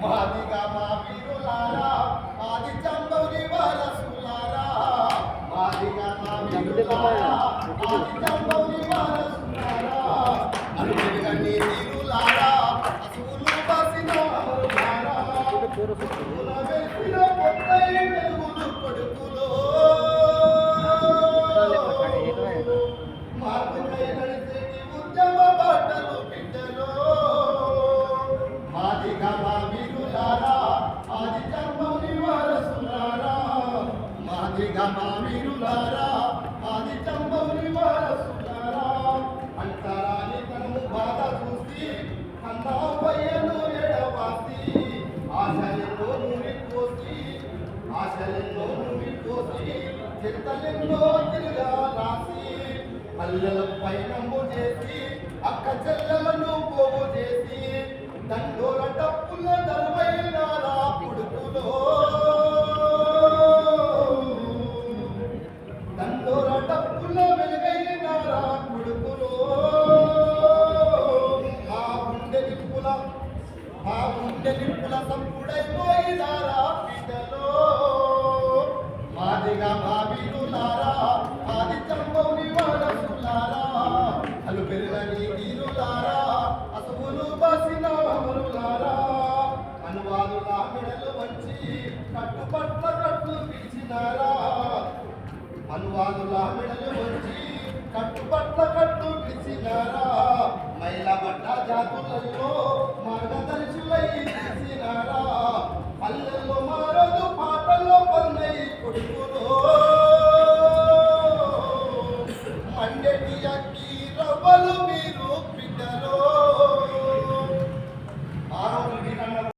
మాదిగా మా వీరులారా ఆది చంబౌరి వారసులారా మాదిగా మా వీరులారా ఆది చంబౌరి వారసులారా అనుడిగా నీ వీరులారా అసువులు బాసిన అమరులారా పూల వెలిసిన కొత్తై వెలుగులు కొడుకులో మార్పుకై నడిచేటి ఉద్యమ బాటలు బిడ్డలో మాదిగా మా వీరులారా ఆది చంబౌరి వారసులారా మాదిగా మా వీరులారా ఆది చంబౌరి వారసులారా అంతరాని తనము బాధ చూసి అన్నా పయ్యను ఎడవాసి ఆశలెన్నో నూరి పోసి చింతలెన్నో తిరుగా రాసి పల్లెల పైనము చేసి అక్క చెల్లెలను పోగు చేసి దండోర డప్పుల దర్వైనారా పుడుకులో దండోర డప్పుల వెలుగైనారా పుడుకులో ఆ గుండె నిప్పుల సంపుడైపోయినారా బిడ్డలో మాదిగా మా వీరులారా ఆది చంబౌరి వారసులారా అలు పెరుగని వీరులారా అసువులు బాసిన అమరులారా అనువాదుల మెడలు వచ్చి కట్టుపట్ల కట్లు పిలిచినారా అనువాదుల మెడలు వచ్చి కట్టుపట్ల కట్లు పిలిచినారా మైల బట్ట జాతులలో మార్గదర్శి